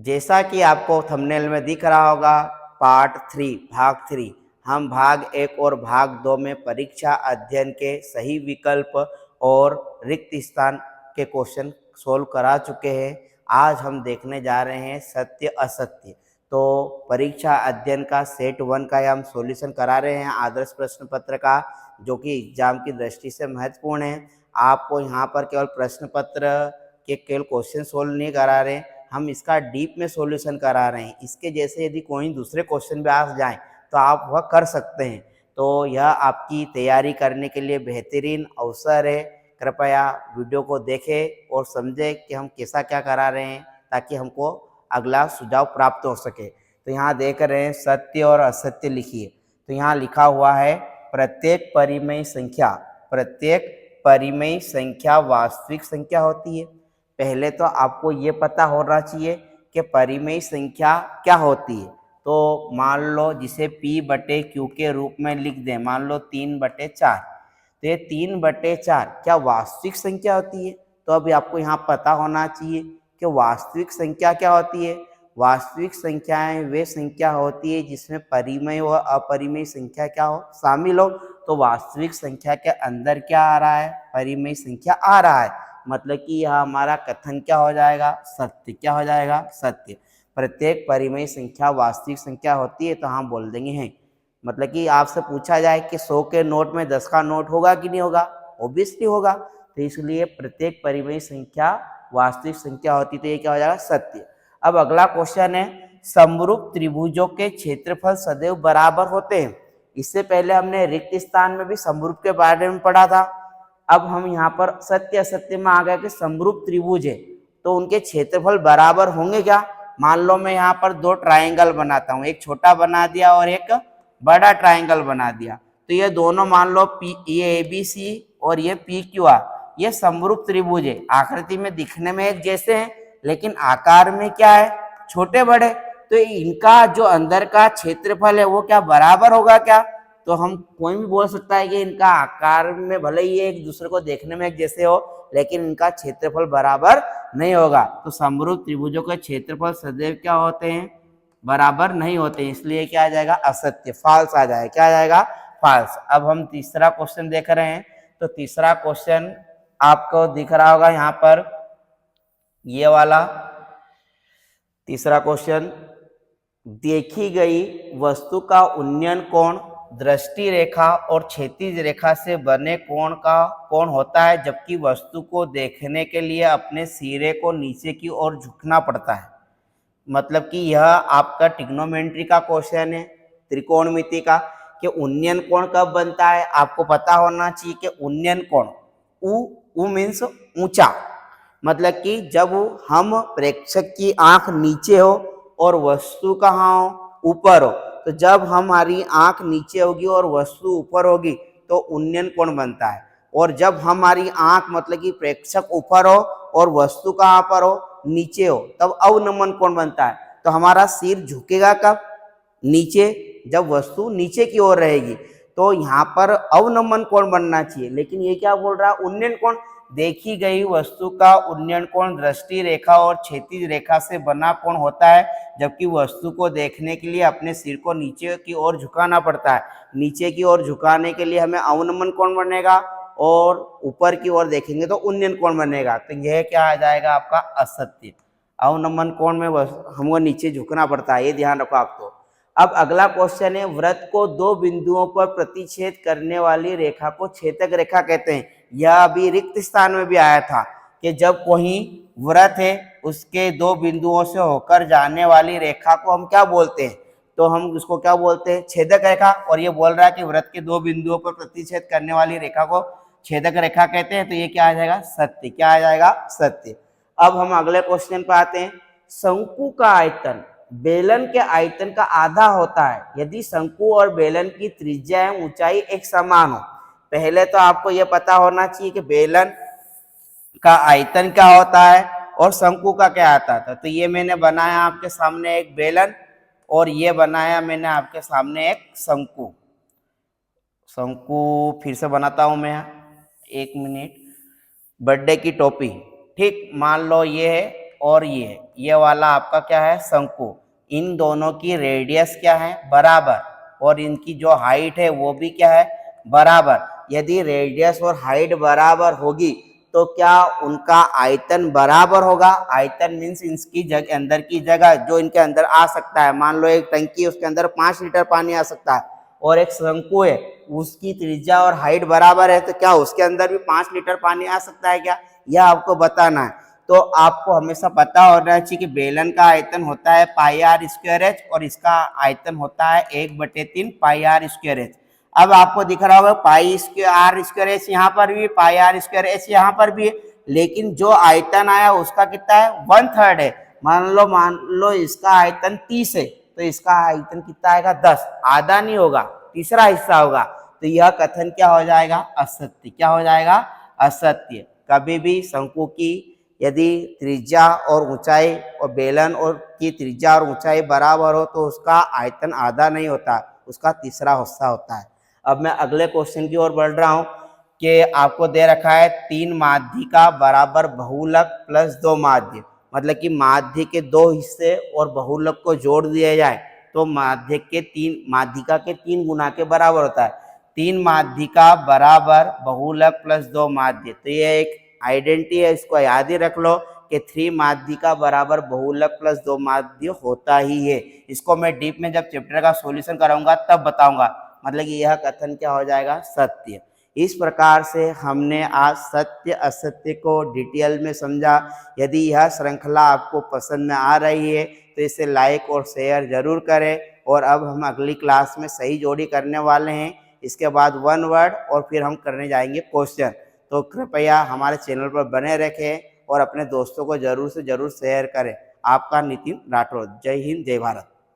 जैसा कि आपको थंबनेल में दिख रहा होगा, पार्ट 3 भाग 3 हम भाग 1 और भाग 2 में परीक्षा अध्ययन के सही विकल्प और रिक्त स्थान के क्वेश्चन सोल्व करा चुके हैं। आज हम देखने जा रहे हैं सत्य असत्य। तो परीक्षा अध्ययन का सेट 1 का हम सॉल्यूशन करा रहे हैं, आदर्श प्रश्न पत्र का, जो कि एग्जाम की दृष्टि से महत्वपूर्ण है। आपको यहाँ पर केवल प्रश्न पत्र के केवल क्वेश्चन सोल्व नहीं करा रहे, हम इसका डीप में सॉल्यूशन करा रहे हैं। इसके जैसे यदि कोई दूसरे क्वेश्चन भी आ जाएं तो आप वह कर सकते हैं। तो यह आपकी तैयारी करने के लिए बेहतरीन अवसर है। कृपया वीडियो को देखें और समझें कि हम कैसा क्या करा रहे हैं, ताकि हमको अगला सुझाव प्राप्त हो सके। तो यहाँ देख रहे हैं सत्य और असत्य लिखिए। तो यहाँ लिखा हुआ है प्रत्येक परिमेय संख्या वास्तविक संख्या होती है। पहले तो आपको ये पता होना चाहिए कि परिमेय संख्या क्या होती है। तो मान लो जिसे P/Q के रूप में लिख दें, मान लो 3/4, तो ये 3/4 क्या वास्तविक संख्या होती है? तो अभी आपको यहाँ पता होना चाहिए कि वास्तविक संख्या क्या होती है। वास्तविक संख्याएं वे संख्या होती है जिसमें परिमेय व अपरिमेय संख्या क्या हो, शामिल हो। तो वास्तविक संख्या के अंदर क्या आ रहा है, परिमेय संख्या आ रहा है, मतलब कि यह हमारा कथन क्या हो जाएगा, सत्य। क्या हो जाएगा, सत्य। प्रत्येक परिमेय संख्या वास्तविक संख्या होती है, तो हम बोल देंगे हैं। मतलब कि आपसे पूछा जाए कि 100 के नोट में 10 का नोट होगा कि नहीं होगा, ऑब्वियसली होगा। तो इसलिए प्रत्येक परिमेय संख्या वास्तविक संख्या होती, तो ये क्या हो जाएगा, सत्य। अब अगला क्वेश्चन है, समरूप त्रिभुजों के क्षेत्रफल सदैव बराबर होते हैं। इससे पहले हमने रिक्त स्थान में भी समरूप के बारे में पढ़ा था। अब हम यहाँ पर सत्य असत्य में आ गए कि समरूप त्रिभुज है तो उनके क्षेत्रफल बराबर होंगे क्या। मान लो मैं यहाँ पर दो ट्रायंगल बनाता हूँ, एक छोटा बना दिया और एक बड़ा ट्रायंगल बना दिया। तो ये दोनों मान लो ये ABC और ये PQR, ये समरूप त्रिभुज है। आकृति में दिखने में एक जैसे हैं, लेकिन आकार में क्या है, छोटे बड़े। तो इनका जो अंदर का क्षेत्रफल है वो क्या बराबर होगा क्या। तो हम कोई भी बोल सकता है कि इनका आकार में भले ही एक दूसरे को देखने में एक जैसे हो, लेकिन इनका क्षेत्रफल बराबर नहीं होगा। तो समरूप त्रिभुजों के क्षेत्रफल सदैव क्या होते हैं, बराबर नहीं होते। इसलिए क्या आ जाएगा, असत्य, फॉल्स आ जाएगा। क्या आ जाएगा, फॉल्स। अब हम तीसरा क्वेश्चन देख रहे हैं। तो तीसरा क्वेश्चन आपको दिख रहा होगा यहाँ पर, ये वाला तीसरा क्वेश्चन, देखी गई वस्तु का उन्नयन कोण दृष्टि रेखा और क्षैतिज रेखा से बने कोण का कोण होता है, जबकि वस्तु को देखने के लिए अपने सिरे को नीचे की ओर झुकना पड़ता है। मतलब कि यह आपका ट्रिग्नोमेट्री का क्वेश्चन है, त्रिकोणमिति का, कि उन्नयन कोण कब बनता है। आपको पता होना चाहिए कि उन्नयन कोण, उ मीन्स ऊंचा, मतलब कि जब हम प्रेक्षक की आंख नीचे हो और वस्तु कहाँ हो, ऊपर हो। तो जब हमारी आंख नीचे होगी और वस्तु ऊपर होगी तो उन्नयन कोण बनता है। और जब हमारी आंख मतलब कि प्रेक्षक ऊपर हो और वस्तु कहाँ पर हो, नीचे हो, तब अवनमन कोण बनता है। तो हमारा सिर झुकेगा कब, नीचे, जब वस्तु नीचे की ओर रहेगी। तो यहाँ पर अवनमन कोण बनना चाहिए, लेकिन ये क्या बोल रहा है, उन्नयन कोण। देखी गई वस्तु का उन्नयन कोण दृष्टि रेखा और क्षैतिज रेखा से बना कोण होता है, जबकि वस्तु को देखने के लिए अपने सिर को नीचे की ओर झुकाना पड़ता है। नीचे की ओर झुकाने के लिए हमें अवनमन कोण बनेगा और ऊपर की ओर देखेंगे तो उन्नयन कोण बनेगा। तो यह क्या आ जाएगा, आपका असत्य। अवनमन कोण में हमको नीचे झुकना पड़ता है, ये ध्यान रखो आपको। अब अगला क्वेश्चन है, वृत्त को दो बिंदुओं पर प्रतिच्छेद करने वाली रेखा को छेदक रेखा कहते हैं। यह अभी रिक्त स्थान में भी आया था कि जब कोई वृत्त है उसके दो बिंदुओं से होकर जाने वाली रेखा को हम क्या बोलते हैं, तो हम उसको क्या बोलते हैं, छेदक रेखा। और ये बोल रहा है कि वृत्त के दो बिंदुओं पर प्रतिच्छेद करने वाली रेखा को छेदक रेखा कहते हैं। तो ये क्या आ जाएगा, सत्य। क्या आ जाएगा, सत्य। अब हम अगले क्वेश्चन पर आते हैं। शंकु का आयतन बेलन के आयतन का आधा होता है यदि शंकु और बेलन की त्रिज्या एवं ऊंचाई एक समान हो। पहले तो आपको यह पता होना चाहिए कि बेलन का आयतन क्या होता है और शंकु का क्या आता था। तो ये मैंने बनाया आपके सामने एक बेलन और ये बनाया मैंने आपके सामने एक शंकु। शंकु फिर से बनाता हूं मैं, 1 मिनट। बर्थडे की टोपी, ठीक, मान लो ये है और ये वाला आपका क्या है, शंकु। इन दोनों की रेडियस क्या है, बराबर, और इनकी जो हाइट है वो भी क्या है, बराबर। यदि रेडियस और हाइट बराबर होगी तो क्या उनका आयतन बराबर होगा। आयतन मीन्स इसकी जगह, अंदर की जगह जो इनके अंदर आ सकता है। मान लो एक टंकी है, उसके अंदर 5 लीटर पानी आ सकता है, और एक शंकु है, उसकी त्रिज्या और हाइट बराबर है, तो क्या उसके अंदर भी 5 लीटर पानी आ सकता है क्या, यह आपको बताना है। तो आपको हमेशा पता होना चाहिए कि बेलन का आयतन होता है पाई आर स्क्वायर एच, और इसका आयतन होता है 1/3 पाई आर स्क्वायर एच। अब आपको दिख रहा होगा पाई आर स्क्वायर एच यहाँ पर भी, पाई आर स्क्वायर एच यहाँ पर भी है, लेकिन जो आयतन आया उसका कितना है, 1/3 है। मान लो इसका आयतन 30 है, तो इसका आयतन कितना आएगा, 10। आधा नहीं होगा, तीसरा हिस्सा होगा। तो यह कथन क्या हो जाएगा, असत्य। क्या हो जाएगा, असत्य। कभी भी शंकु की यदि त्रिज्या और ऊंचाई और बेलन और की त्रिज्या और ऊंचाई बराबर हो तो उसका आयतन आधा नहीं होता, उसका तीसरा हिस्सा होता है। अब मैं अगले क्वेश्चन की ओर बढ़ रहा हूं कि आपको दे रखा है 3 माध्यिका बराबर बहुलक प्लस 2 माध्य। मतलब कि माध्य के 2 हिस्से और बहुलक को जोड़ दिया जाए तो माध्यिका के 3 गुना के बराबर होता है। 3 माध्यिका बराबर बहुलक प्लस 2 माध्य, तो ये एक आइडेंटिटी है, इसको याद ही रख लो कि 3 माध्यिका बराबर बहुलक प्लस 2 माध्य होता ही है। इसको मैं डीप में जब चैप्टर का सॉल्यूशन कराऊंगा तब बताऊंगा। मतलब कि यह कथन क्या हो जाएगा, सत्य। इस प्रकार से हमने आज सत्य असत्य को डिटेल में समझा। यदि यह श्रृंखला आपको पसंद में आ रही है तो इसे लाइक और शेयर जरूर करें। और अब हम अगली क्लास में सही जोड़ी करने वाले हैं, इसके बाद 1 वर्ड, और फिर हम करने जाएंगे क्वेश्चन। तो कृपया हमारे चैनल पर बने रखें और अपने दोस्तों को जरूर से जरूर शेयर करें। आपका नितिन राठौर। जय हिंद, जय भारत।